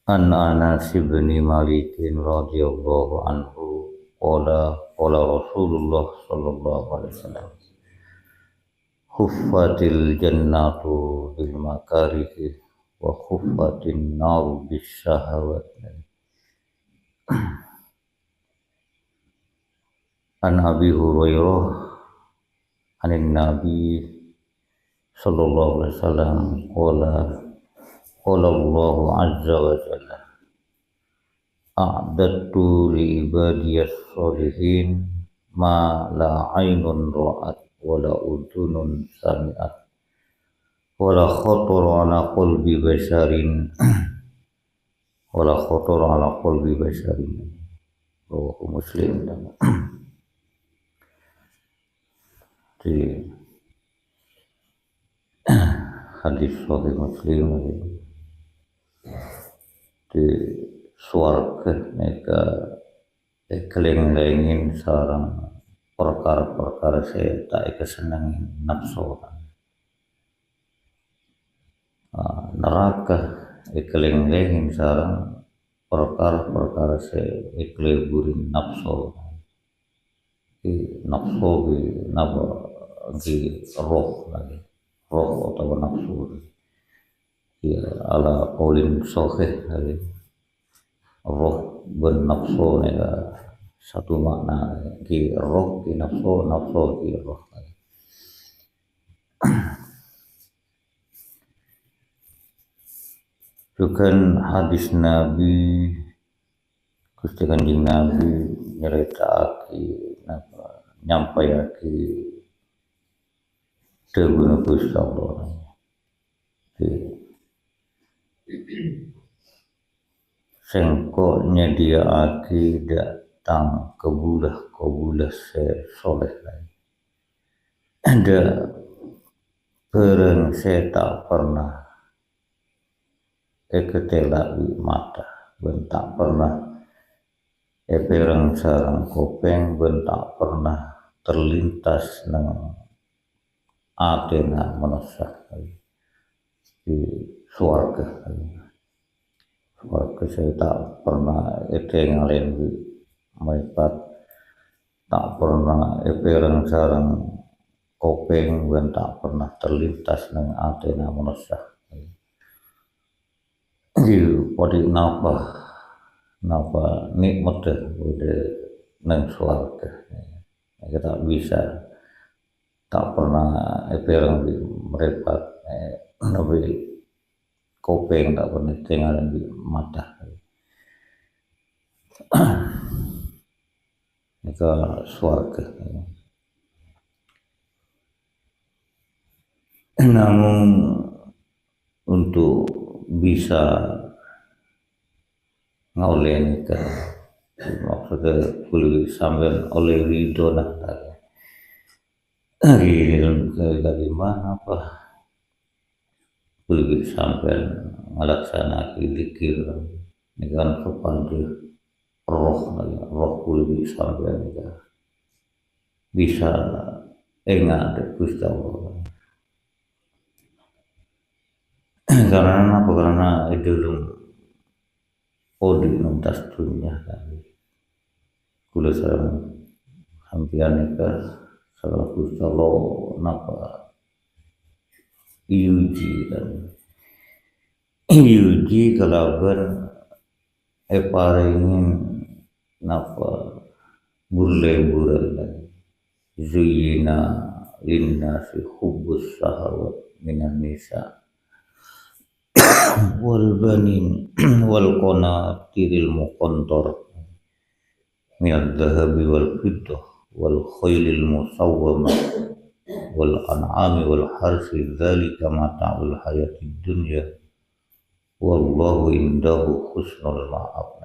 An Anas bin Malik radhiyallahu anhu qala Rasulullah sallallahu alaihi wasallam huffatil jannatu bil makarihi wa huffatin naru bis syahawat. An Abi Hurairah anin Nabi sallallahu alaihi wasallam qala Allahu azza wa jalla a'dadtu li ibadiyas sholihin ma la aynun ra'at wa la udhunun sami'at wa la khatara ala qalbi basharin wa la khatara ala qalbi basharin. Rawahu Muslim. Di hadis Sahih Muslim di suarga neka keleng-lengin sarang perkara-perkara saya tak kesenangin nafsu. Neraka keleng-lengin sarang perkara-perkara saya keleburin nafsu. Nafsu di roh lagi, roh atau nafsu. Ya ala qaulin sahih hari roh ben nafsu nega satu makna ki roh ki nafsu nafsu ki roh. Bukan hadis Nabi Gusti Kanjeng Nabi nyeritaake napa nyampaiake dawuh Gusti Allah. Sengko nyediaake datang kebulah soleh lain. Ada barang saya tak pernah ketelawi mata, ben tak pernah barang sarang kopeng, ben tak pernah terlintas nang atena manusia di suarga. Suarga saya tak pernah ngalain maipat, tak pernah barang sarang kopeng, ben tak pernah terlintas nang atena manusia. Podi napa nikmat udah nang suarga. Kita bisa tak pernah barang di merepat nabi kopeng tak pernah tinggalan di mata. Itu suarga. Namun untuk bisa ngaulen ke maksudnya kulit sambil oleh ridho nah dari mana apa kulit sambil melaksanakan zikir dengan kepada roh kulit sambil bisa ingat Gusti Allah. Karena dulu odi nuntas dunia kami kula sareng sampeyan ke salah Gusti Allah napa iuji kalaban paringin napa bulan lagi zuyina linnasi hubbus sahawat minan nisa wal banin wal qanatiril muqantar minad dhahabi wal fiddah wal khailil musawwamah wal an'ami wal harsi dzalika mata'ul hayatid dunya wallahu indahu husnul ma'ab.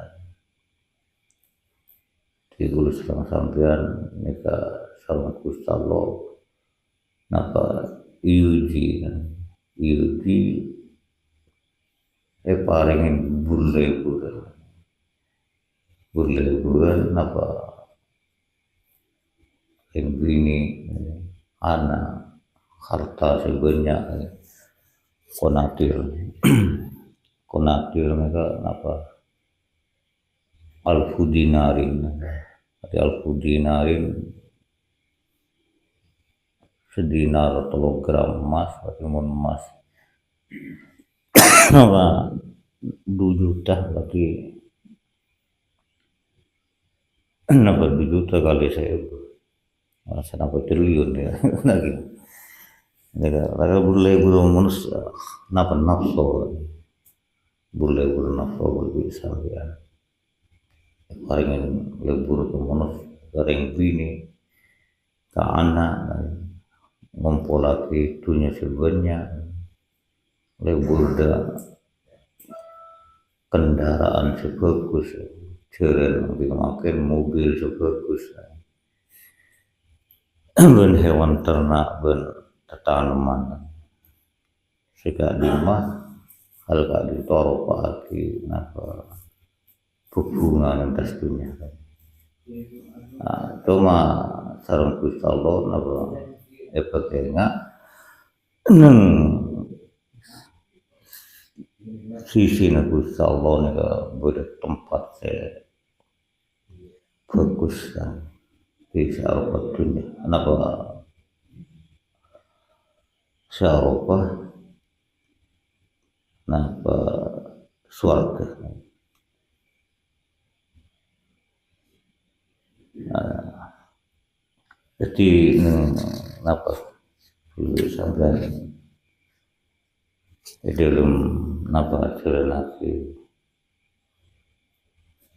Di dulu sampean nika sama Gusti Allah napa iuji paringin bulan napa yang bini anak harta sebanyak konatir mereka apa alfu dinarin, jadi alfu dinarin sedinar 3 gram emas, berarti mun emas apa 2 juta berarti kenapa 2 juta kali 1.000 kenapa triliun ya lagi kalau boleh belum manusia kenapa nafsu boleh nafsu bisa ya paling lebur ke manusia garing bini ke anak ngumpulake itunya sebenarnya lebur dah kendaraan sebagus jalan makin mobil sebagus ben hewan ternak ben tanaman sehingga lima hal gak ditoro pagi napa hubungan atas dunia nah cuma sarung Gusti Allah napa ebeknya neng sisi Gusti Allah nika boleh tempat saya bagus kan di Eropa dunia napa Eropa napa surga jadi napa sampai di dalam napa jalan lagi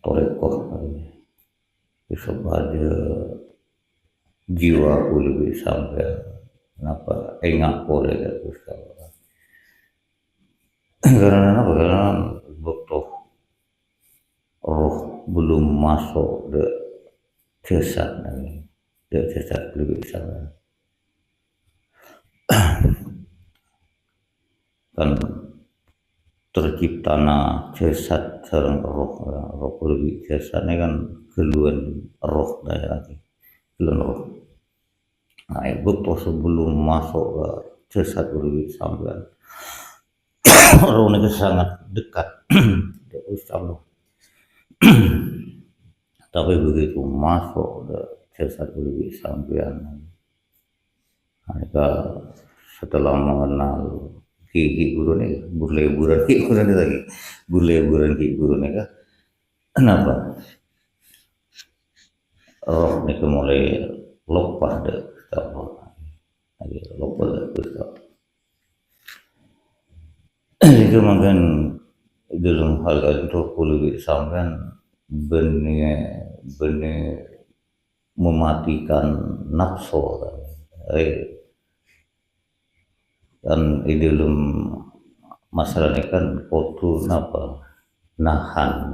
torekoh bisa pada jiwa lebih sampai napa enggak boleh karena apa karena waktu roh belum masuk ke jasad lebih sampai kan terciptana jasad sareng roh lebih jasadnya kan geluan roh lagi geluan roh nah itu sebelum masuk ke jasad lebih sampai roh ini sangat dekat Allah tapi begitu masuk ke jasad lebih sampean mereka setelah mengenal ki guru nih bulan ki guru nih lagi bulan ki guru nih kan kenapa roh nih mulai lepas deh lagi lepas deh itu makan dalam hal itu lebih sampean benih mematikan nafsu kan di dalam masalah ini kan kudu napa nahan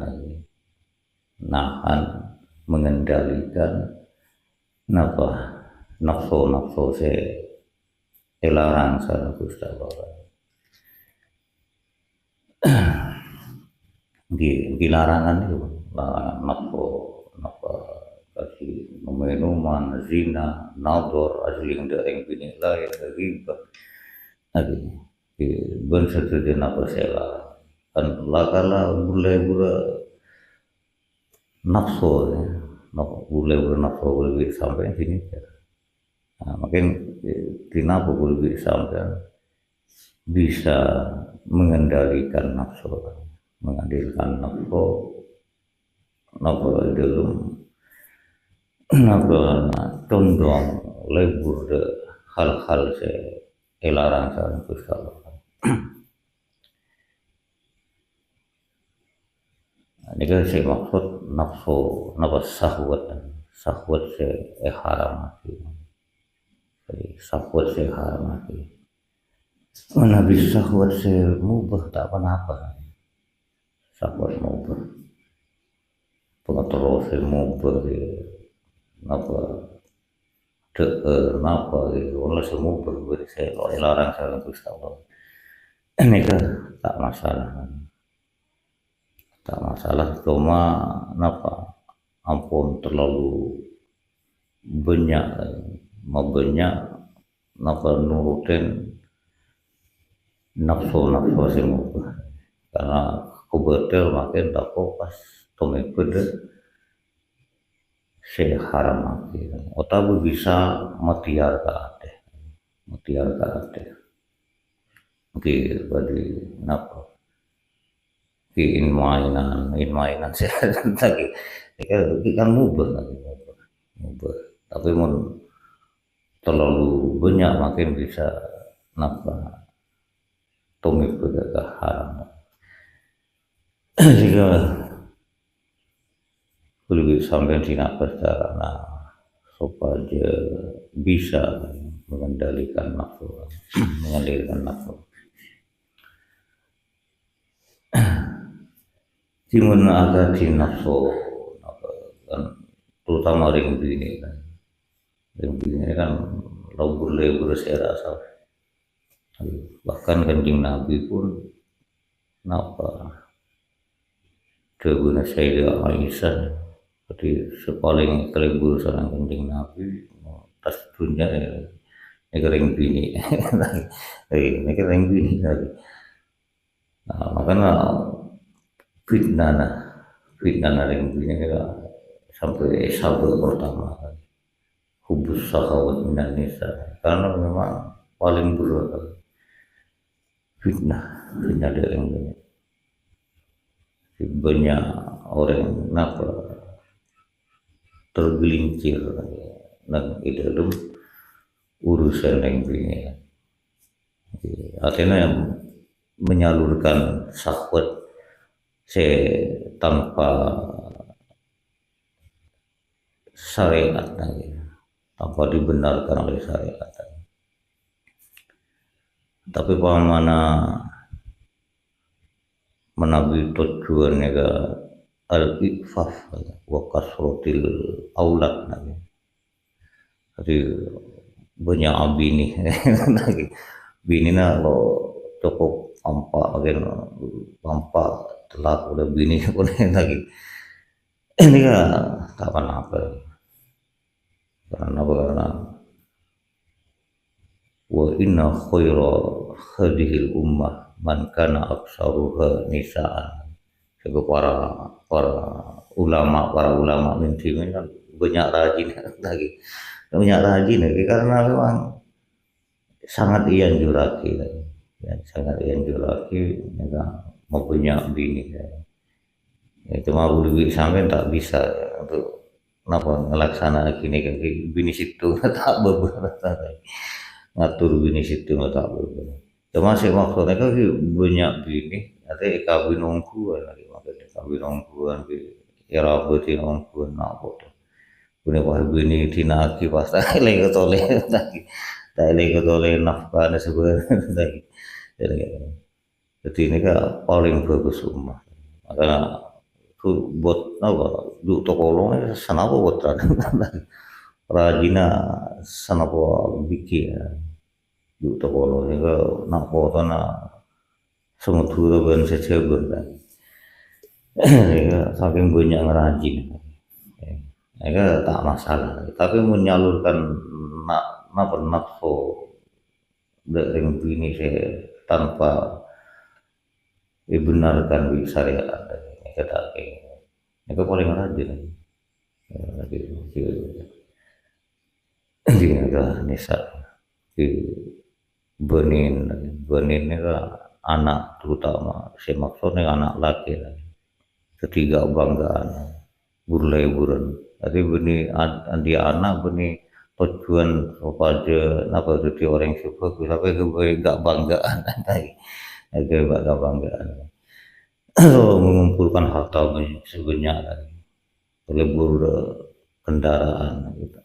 mengendalikan napa nafsu saya dilarang sama Gusti Allah di larangan itu nafsu kasih minuman zina nador asling dari bini lain riba lagi ben setuju napa sela kan lakala boleh nafsu boleh nafsu boleh sampai sini nah, makin kenapa boleh sampai bisa mengendalikan nafsu dalam condong lebur de hal-hal saya larang sama Gusti Allah. Ini kan saya maksud nafsu sahwat saya haram mati. Sahwat saya haram mati. Mana bisa sahwat saya mubah tak apa-apa. Sahwat mubah. Pengatur saya mubah napa napa Allah semua berberi saya larang saya Gusti Allah. Ini kan tak masalah cuma napa ampun terlalu banyak napa nurutin nafsu semua karena kubetel makin tak pas tome pede se haram makin otabu bisa matiar ka ate ki badi napa ki in mainan saya lagi kan mubah lagi mubah tapi mun terlalu banyak makin bisa napa tome pede ka haram jika lebih sampai tidak perjalanan supaya bisa mengendalikan nafsu mengendalikan nafsu jimun agak di nafsu kan terutama ring bini kan lebur saya rasa bahkan kanjeng Nabi pun napa Dawuhna Sayyidah Aisyah jadi sepaling kelebur sareng kanjeng Nabi tas dunya ring bini ini ring bini lagi nah, makanya fitnah ring bini sampai sabda pertama hubus syahwat minan nisa karena memang paling buruk fitnah dari ring bini banyak orang kenapa tergelincir dan itu dalam urusan yang begini artinya yang menyalurkan syahwat tanpa syariat tanpa dibenarkan oleh syariat tapi mana menabi tujuannya ke al-ifaf wa kasrotil aulad jadi banyak bini bini lo cukup pampa telat udah bini pun lagi ini kan kapan apa karena wa inna khaira hadhil ummah man kana aksaruha nisaan para ulama minti kan banyak rajin lagi karena memang sangat ian juraki mau punya bini ya cuma bulu sampai tak bisa untuk kenapa ngelaksana gini kan bini situ tak beberapa ngatur bini situ tak beberapa cuma sih maksudnya kan banyak bini nanti kawin ongkuan lagi makanya kawin ongkuan di era berarti ongkuan apa tuh punya wah bini tinaki pas tak lagi toleh nafkah dan sebagainya jadi ini kan paling bagus rumah makanya itu buat apa duk tokolong sana apa buat rajina sana apa bikin duk tokolong itu nak potona semua tuh ban sejaber kan saking banyak ngerajin ya tak masalah tapi menyalurkan nafsu dari bini saya tanpa dibenarkan di syariat kata itu paling rajin di negara Nisa di benin itu anak terutama saya maksudnya anak laki ketiga banggaan burleburan jadi benih dia anak benih tujuan supaya apa jadi orang suka sampai gak banggaan agak banggaan mengumpulkan harta sebanyak lebur kendaraan gitu.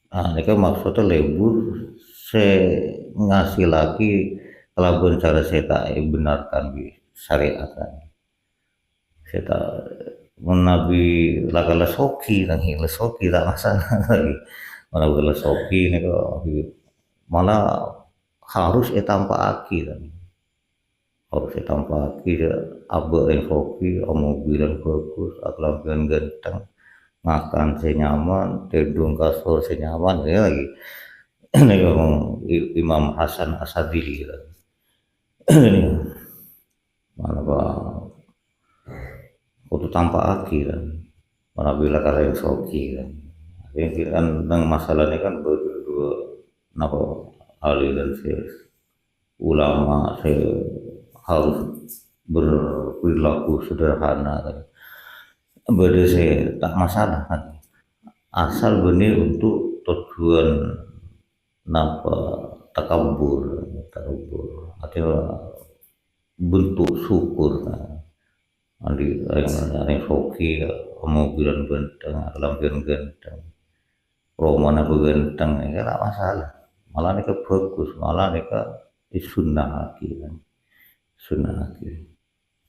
Nah ini kan maksudnya lebur saya ngasih lagi kalau cara saya tak benarkan di syariat saya tak menabi lagala soki lagi lesoki tak masalah lagi menabi lesoki ini kok malah harus tanpa aki lagi harus tanpa aki abang yang soki mobil yang bagus akhlak ganteng makan senyaman tidur kasur senyaman ya lagi ini ngomong Imam Hasan Asadili mana foto tanpa akhir kan, mana bila karya soki kan, ini kan tentang masalahnya kan berdua, napa aliran saya ulama saya harus berperilaku sederhana kan, beda saya tak masalah kan, asal benih untuk tujuan napa takabur, takabur artinya bentuk syukur kan. Andi yang hoki mobilan genteng lampion genteng romana begenteng ya tidak masalah, malah ini bagus, malah ini sunnah lagi kan, sunnah lagi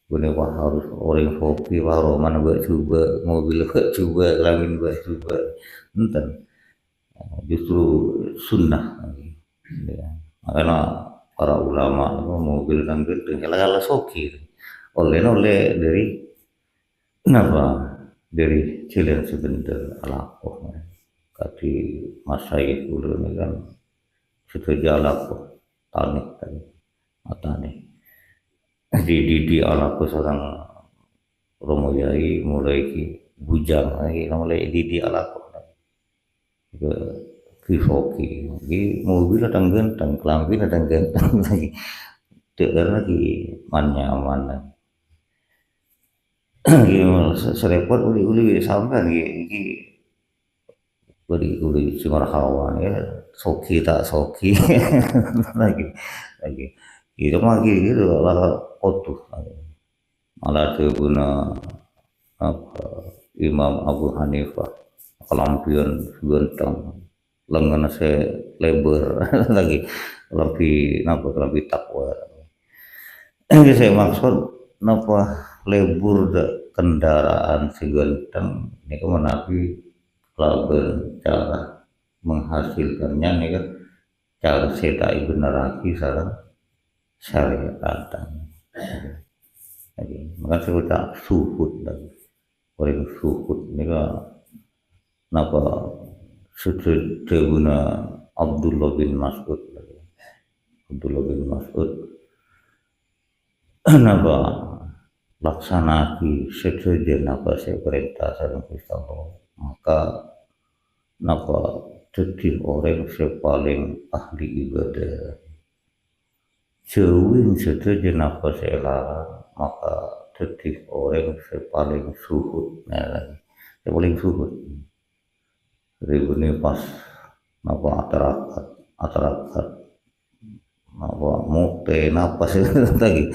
bener wah harus orang hoki wah romana buat coba mobil buat coba lamin buat coba enten justru sunnah lagi ya. Makanya para ulama mobil dan genteng kalau hoki oleh dari kenapa dari Chilean sebentar alakoh kati masa itu ini kan sudah alakoh tanik kan matane di alakoh seorang Romo Yai mulai ki bujang lagi mulai di alakoh ke kisoki di mobil datang genteng kelambi datang genteng lagi tidak lagi mana serepot uli sampai ini uli cuma kawan ya soki tak soki lagi itu lagi gitu malah kotor malah guna apa Imam Abu Hanifah kelampian genteng lengan saya lebar lagi lebih takwa ini saya maksud napa lebur kendaraan si genteng ini kan menapi laben cara menghasilkannya ini kan cara sedai bener lagi sarang syariatan lagi maka saya suhud lagi orang suhud ini kan napa sederhana Abdullah bin Mas'ud lagi Abdullah bin Mas'ud napa laksanaki sesuai napa saya perintah sareng Gusti Allah maka napa jadi orang yang paling ahli ibadah jauhin sesuai napa saya larang maka jadi orang yang paling suhud nah yang paling suhud ribune pas napa atarakat apa mukte napa sih lagi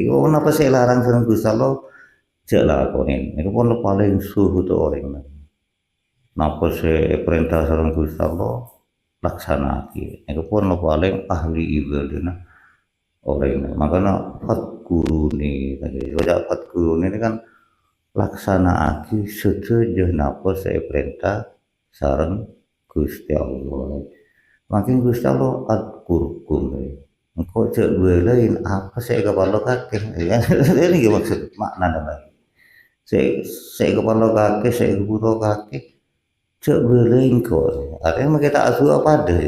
oh napa saya larang sareng Gusti Allah jak lakonin itu pun paling suhu tuh orang napa saya perintah sareng Gusti Allah laksanaki itu pun paling ahli ibadah orang makanya fatkuruni tadi fatkuruni ini kan laksanaki setuju napa saya perintah sareng Gusti Allah makin Gusti Allah atkurkum engkau cek belain apa saya kepala kaki ini maksud makna namanya saya kepala kaki saya butuh kaki cek belain kok artinya kita atu apa ada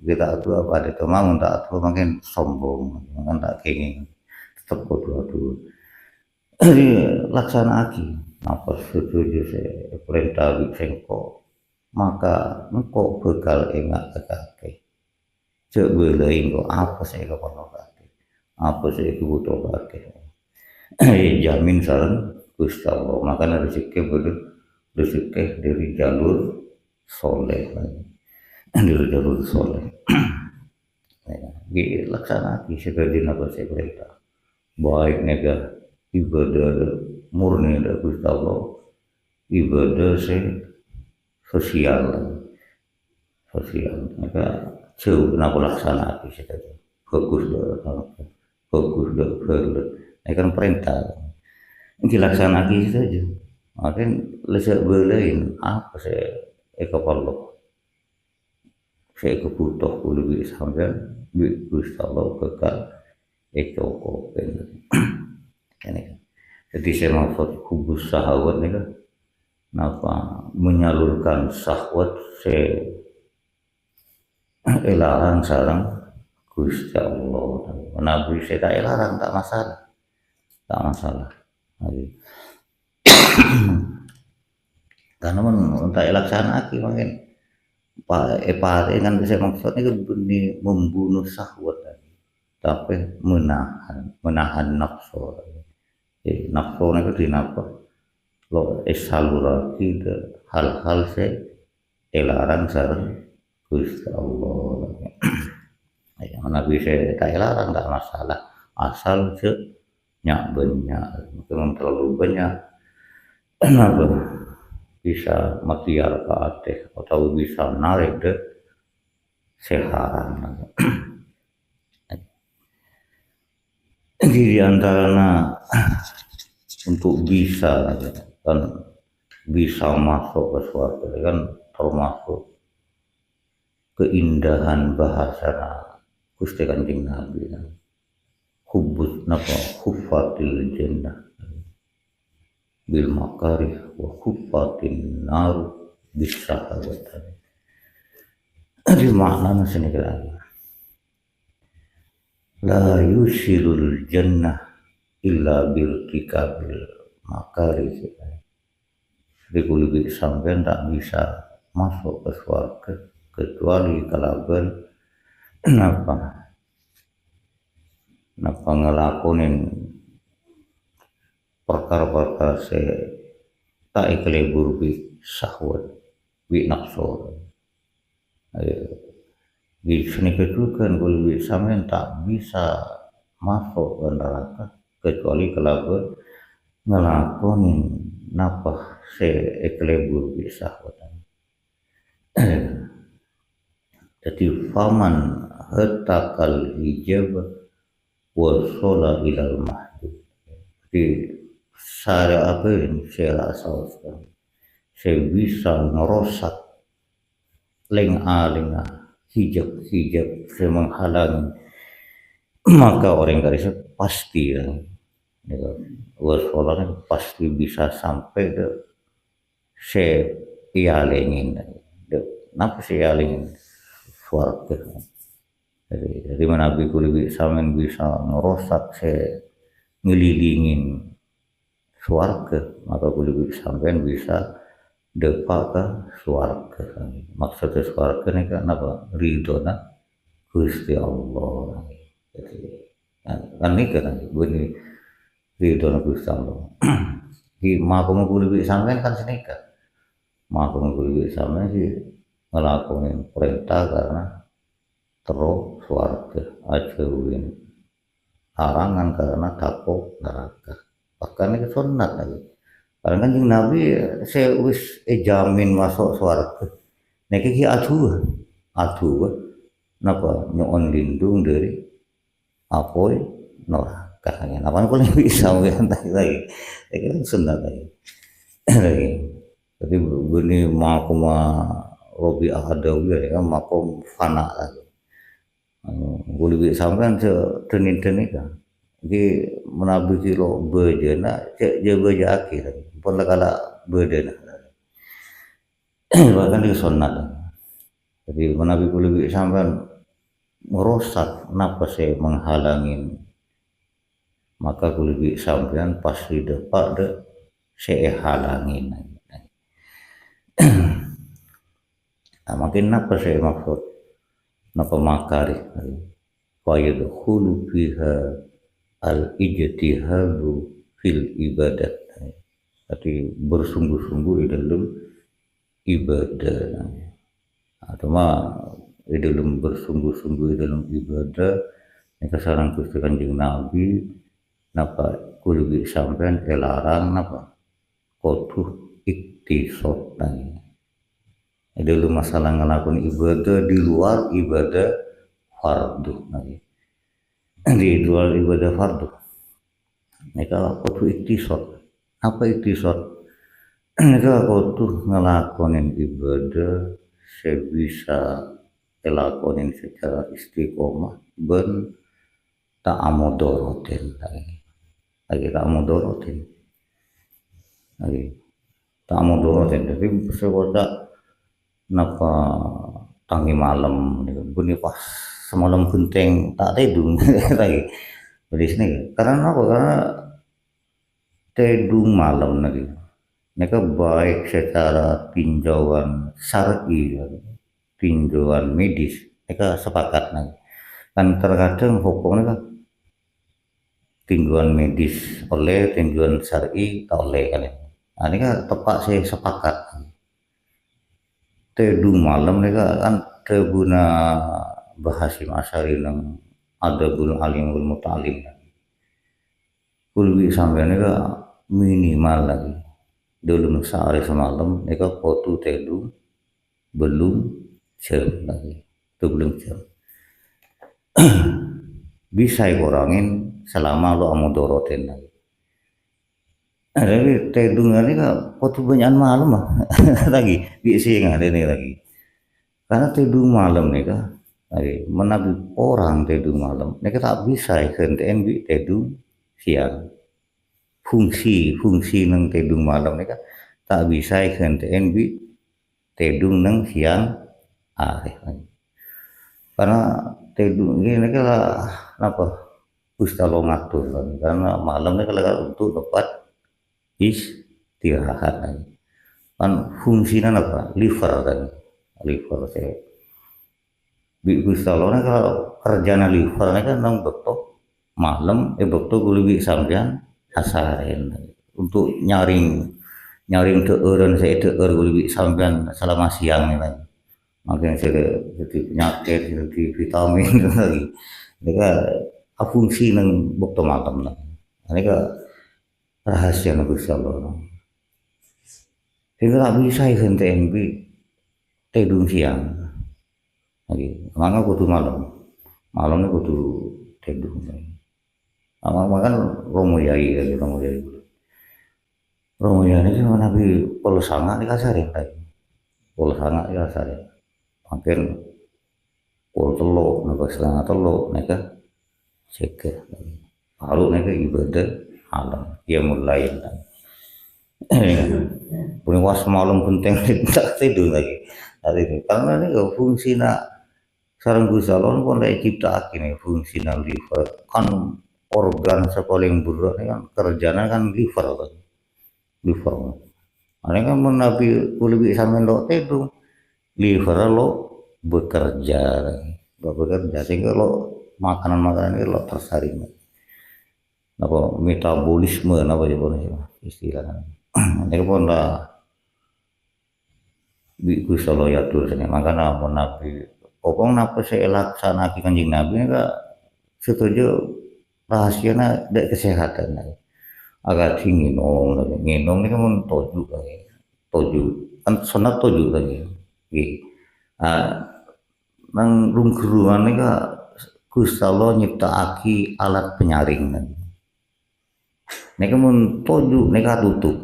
kita atu apa ada memang tak atu makin sombong makin tak kenging tetap kudu jadi laksana aki apa setuju saya perintah biksenko maka engkau bekal ingat kaki cek belain kok apa saya kepala kaki apa saya kebutuh kaki jamin sareng Gusti Allah makanya rezeki dari jalur soleh dari jalur soleh dilaksanakan seperti apa saya perintah baik nega ibadah murni dari Gusti Allah ibadah sosial maka jauh kenapa laksanakan seperti fokus ini kan perintah dilaksanakan saja makin lesek belain apa saya kepala saya kebutuh lebih sampai Gusti Allah kekal open ini jadi saya maksud hubus syahwat ini kan kenapa menyalurkan syahwat saya larang sarang Gusti Allah nabi saya tak larang tak masalah tak masalah. Karena untuk laksanakan mungkin Pak kan bisa maksudnya itu membunuh syahwat tapi menahan nafsu. Nafsu itu dinapa lo esalurati hal-hal dilarang sareng Gusti Allah. Yang Nabi saya tak larang tak masalah asal nyak banyak memang terlalu banyak kenapa bisa makiar ke ateh atau bisa narik deh seharan di antara untuk bisa kan bisa masuk ke suatu kan termasuk keindahan bahasa Gusti Kanjeng Nabi hubbut napa huffatil jannah bil makarih wa huffatin nar bis syahawat. Jadi maknanya sini lagi la yusilul jannah illa bil tikabil makarih. Jadi kulit sampai tak bisa masuk ke surga kecuali kalaban napa ngelakonin perkara-perkara tak ikelebur bi syahwat bi nafsu. Di sini kedudukan kulit sampai tak bisa masuk ke neraka kecuali kalaban ngelakonin napa ikelebur bi syahwat. Jadi faman hatakal hijab wasola ilal mahdud. Jadi saya apa ini saya rasa saya bisa ngerosak lenga hijab saya menghalangi maka orang garisnya pasti ya, wasola pasti bisa sampai ke saya ialengin. Kenapa saya ialengin suarga dari mana Nabi lebih samen bisa ngerosak saya ngelilingin suarga maka lebih sampean bisa depak ke suarga. Maksudnya suarga ini kan apa ridho na Gusti Allah. Jadi kan ini kan bunyi ridho na Gusti Allah. Di makom lebih sampean kan sini kan makom lebih sampean sih ngelakuin perintah karena terus suarga ajauin larangan karena takut neraka bahkan itu sunat lagi karena kan Nabi saya wis jamin masuk suarga nek iki atuh napa nyon lindung dari apa neraka nya apa kalau bisa lagi itu sunat lagi jadi begini makuma Robi Ahadawi ya makom fana lagi. Boleh sampean tenin kan. Jadi menabi kilo bejana cek je beja akhir. Pun kala bedena. Bahkan di sunat. Jadi menabi boleh sampean merosak nafas saya menghalangin maka boleh sampean pasti dapat saya halangin. Nah, makin apa saya maksud napa makarih wa yadkhulu fiha al-ijtihadu fil ibadat. Jadi bersungguh-sungguh di dalam ibadah atau di dalam bersungguh-sungguh di dalam ibadah ini sareng Gusti Kanjeng Nabi napa kudu sampean elarang napa kudu iktisad dulu masalah ngelakuin ibadah di luar ibadah fardu di luar ibadah fardu mereka kudu iktisad apa iktisad mereka kudu ngelakuin ibadah sebisa ngelakuin secara istiqomah ben tak amudorotin lagi tak amudorotin jadi sekolah napa tangi malam bunyi pas semalam genteng tak tidur lagi di sini karena apa karena tedung malam lagi. Mereka baik secara tinjauan syar'i, tinjauan medis, mereka sepakat lagi. Kan terkadang hukumnya kan tinjauan medis oleh tinjauan syar'i tak oleh kalian. Nah, ini kan tepat saya sepakat. Tedung malam mereka kan teguna bahasa Asyari yang ada guru alim guru mutalim. Kulwi sampai mereka minimal lagi. Dalam sehari semalam mereka foto tedu belum jam lagi. Itu belum jam. Bisa kurangin selama lo amudorotin lagi. Jadi tedungan ini kan foto banyak malam lah lagi bisa nggak ada nih lagi. Karena tedung malam nih kan, menabi orang tedung malam, mereka tak bisa hentikan bi tedung siang. Fungsi nang tedung malam mereka tak bisa hentikan bi tedung nang siang hari. Karena tedung ini mereka apa? Ustalo ngatur karena malam mereka untuk tempat istirahat kan fungsinya apa liver kan liver saya misalnya kalau kerjanya liver kan nang betul malam betul gue lebih sampean asarin untuk nyaring nyaring teeren saya teer gue lebih sampean selama siang ini makanya saya jadi penyakit jadi vitamin lagi mereka fungsi nang betul malam lah mereka rahasia Nabi Sallallahu sehingga tak bisa hentikan tidur siang lagi mana kudu malamnya kudu tidur makan romo yai lagi romo yai ini cuma Nabi polos sangat dikasarin lagi polos sangat dikasarin makin pol teluk naga setengah teluk mereka cek lalu mereka ibadah alam dia mulai punya was malam penting tak tidur lagi itu karena ini fungsi nak sarang gusalon pun dari cipta ini fungsi nak liver kan organ sepaling buruk kan kerjanya kan liver kan liver ini kan menabi lebih sama lo tidur liver lo bekerja sehingga lo makanan ini lo tersaring apa metabolisme apa ya istilahnya ini pun lah biku solo ya tuh sini makanya mau nabi opong napa saya laksana kanjeng nabi ini setuju rahasianya dari kesehatan agak nginong ini kan toju kan sunat toju lagi nang rungkeruan ini Gusti Allah nyiptaake alat penyaring lagi mereka mun toju mereka tutup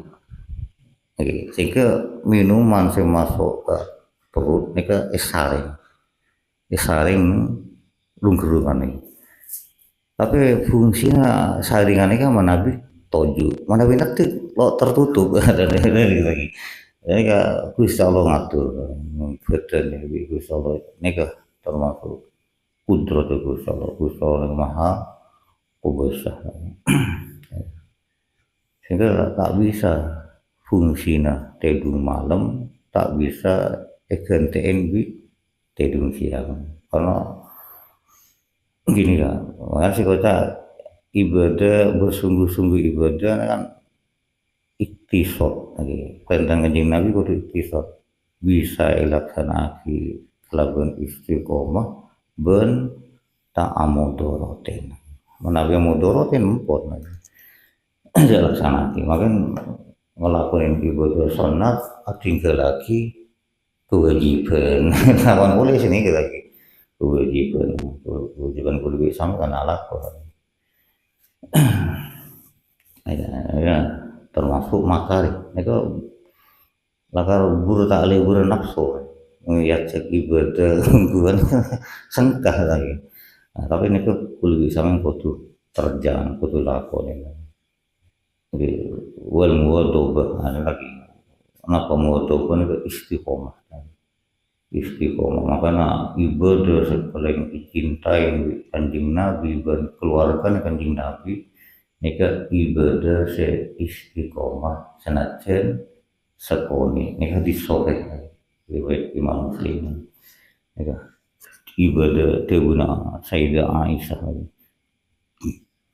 sehingga minuman yang masuk ke perut mereka esaring rungkerungan ini tapi fungsinya saringan ini kan manabi toju manabi nanti lo tertutup lagi jadi Gusti Allah ngatur betul nih Gusti Allah ini termasuk kudrat Gusti Allah yang maha kuasa sehingga tak bisa fungsinya tidur malam tak bisa gantiin tidur siang karena gini lah makanya sih kota ibadah bersungguh-sungguh ibadah kan iktisod lagi tentang kanjeng Nabi kudu iktisod bisa ilaksanaki lakukan istiqomah ben tak amudorotin menawi amudorotin empot lagi dilaksanakan makanya ngelakuin ibadah sunat tinggal lagi kewajiban lawan boleh sini lagi kewajiban kudu bisa kan lakon ya termasuk makari itu lakar buru tak libur nafsu ngeliat cek ibadah gangguan sengkah lagi tapi ini kudu bisa kudu terjang kudu lakon jadi wal muwadobah ada lagi kenapa muwadobah itu istiqomah makanya ibadah paling dicintai kanjeng Nabi dan keluarga kanjeng Nabi nika ibadah se istiqomah senajan sekoni nika disorek riwayat Imam Muslim nika ibadah tebuna Sayyidah Aisyah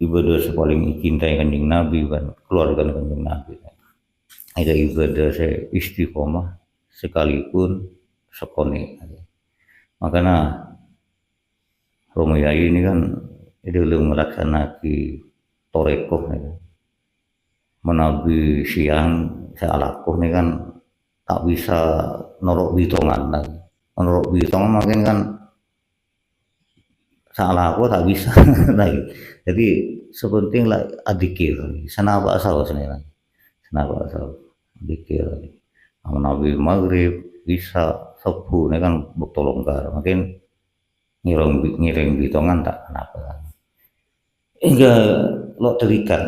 ibadah paling dicintai kanjeng Nabi kan keluarga kanjeng Nabi ada ibadah saya istiqomah sekalipun sekoni makanya Romo Yai ini kan dalam melaksanakan torekoh ya. Menabi siang saya alakuh ini kan tak bisa norok bitongan lagi norok bitongan makin kan salah aku tak bisa lagi jadi sepenting lah adikir sana apa asal sebenarnya sana apa asal adikir Nabi maghrib bisa subuh ini kan bukti longgar makin ngiring bitongan tak kenapa hingga lo terikat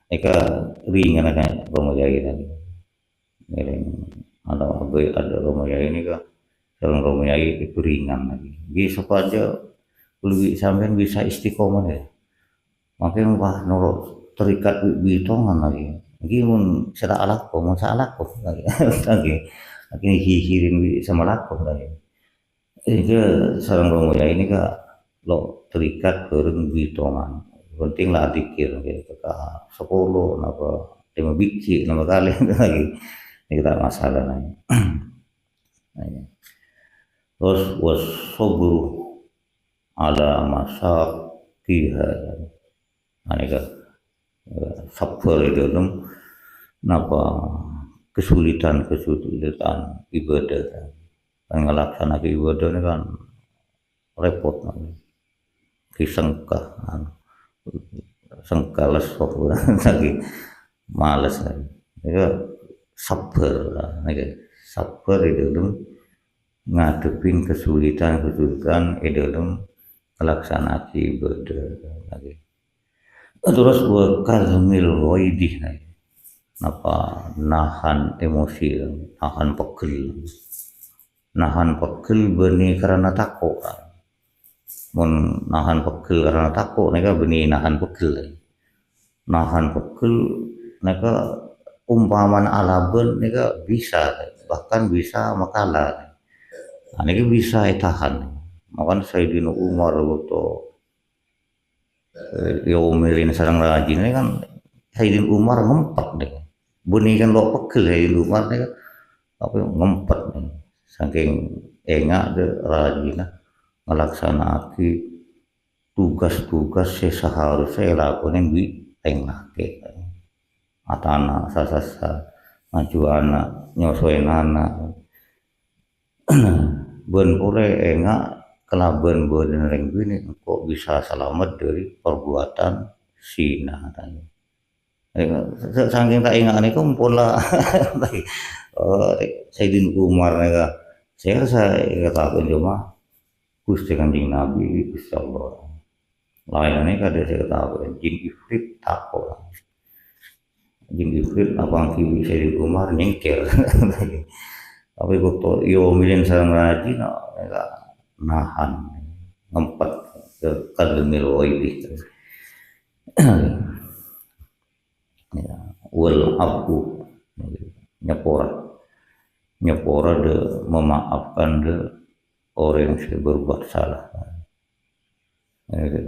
eka ringan kan Romo Yai tadi ngiring ada Romo Yai ini kan kalau Romo Yai itu ringan lagi jadi supaya lebih sampean bisa istiqomah ya makin wah nurut terikat bitongan lagi gimana saya alako mau saya alako lagi lagi hihirin sama laku lagi ini sarang Romo ya ini kak lo terikat bareng bitongan penting lah dikir gitu kak sepuluh apa 5 biji 5 kali lagi ini kita masalah lagi terus was sobru ala masak tiha aneka sabar itu napa kesulitan ibadah kan ngelaksanakan ibadah ini kan repot disengkah sengkales lagi males lagi itu sabar sabar itu ngadepin kesulitan dalam melaksanakan ibadah lagi terus wakazmil waidih apa nahan emosi nahan pegel benih karena takut nahan pegel karena takut mereka benih nahan pegel mereka umpaman alaben mereka bisa bahkan bisa makalah ini bisa tahan makan Sayyidina Umar waktu milin sarang rajin ini kan Sayyidina Umar ngempet deh benih kan lo pegel Sayyidina Umar ini kan tapi ngempet nih saking enggak deh rajin melaksanakan tugas-tugas seharusnya lakukan di tengah kita atana sasasa maju anak nyosoin anak ben oleh enggak kelaban boden ring ini kok bisa selamat dari perbuatan zina tadi saking tak ingat ini kumpul Sayyidina Umar saya katakan cuma Gusti Kanjeng Nabi Gusti Allah lainnya kada saya katakan jin ifrit takut jin ifrit abang kiwi Sayyidina Umar nyengkel tapi waktu yo milin sarang rajin nahan ngempet ke kademil waidih ya wal afu nyepora de memaafkan de orang yang berbuat salah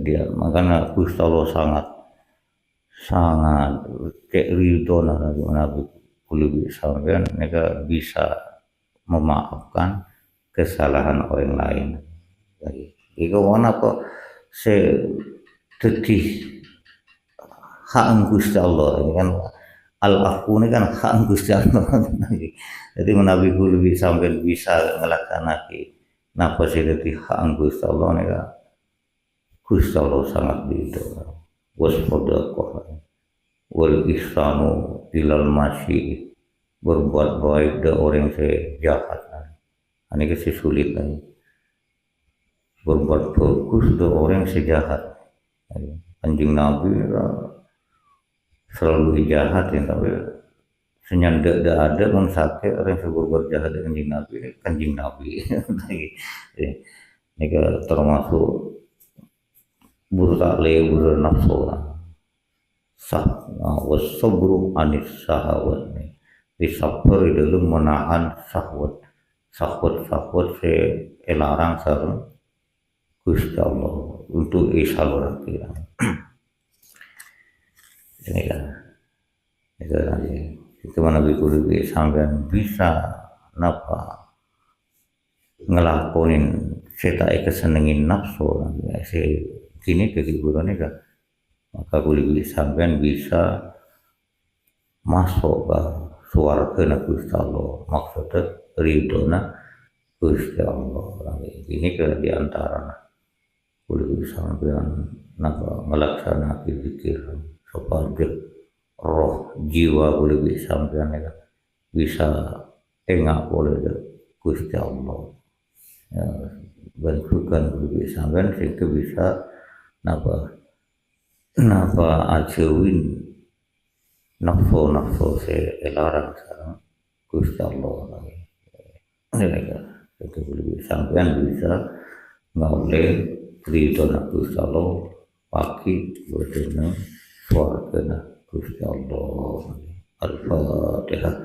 dia makanya Gusti Allah sangat kayak ridho Nabi lebih sampean mereka bisa memaafkan kesalahan orang lain lagi itu mana kok sedih hak Gusti Allah ini kan al-afu ini kan hak Gusti Allah jadi Nabi lebih sampai bisa melaksanakan napa sih jadi hak Gusti Allah ini kan Gusti Allah sangat ridho waspadaqah wal ihsanu ilal masyi berbuat baik ke orang yang jahat ini kasih sulit lagi berbuat bagus ke orang yang jahat Kanjeng Nabi selalu jahat ya tapi senyanda ada pun sakit orang yang berbuat jahat dengan Kanjeng Nabi ini termasuk buru takle buru nafsu wasabru anis sahawat nih. Disabar dalam menahan sahwat se elarang sareng Gusti Allah untuk isalurake. Ini kan itu nanti itu mana bikul sampean bisa napa ngelakonin setai kesenengin nafsu nanti sini kehiburannya kan maka boleh sampean bisa masuk ke swarga na Gusti Allah maksudnya ridhona Gusti Allah ini ke diantara boleh sampean napa melaksanakan zikir supaya roh jiwa boleh sampean ya bisa enggak boleh Gusti Allah ya, bentukan boleh sampean sehingga bisa napa ajewin nafsu se larang sareng Gusti Allah itu boleh sampean bisa ngoleh ridho Gusti Allah pagi bodene swarga Gusti Allah. Al-Fatihah.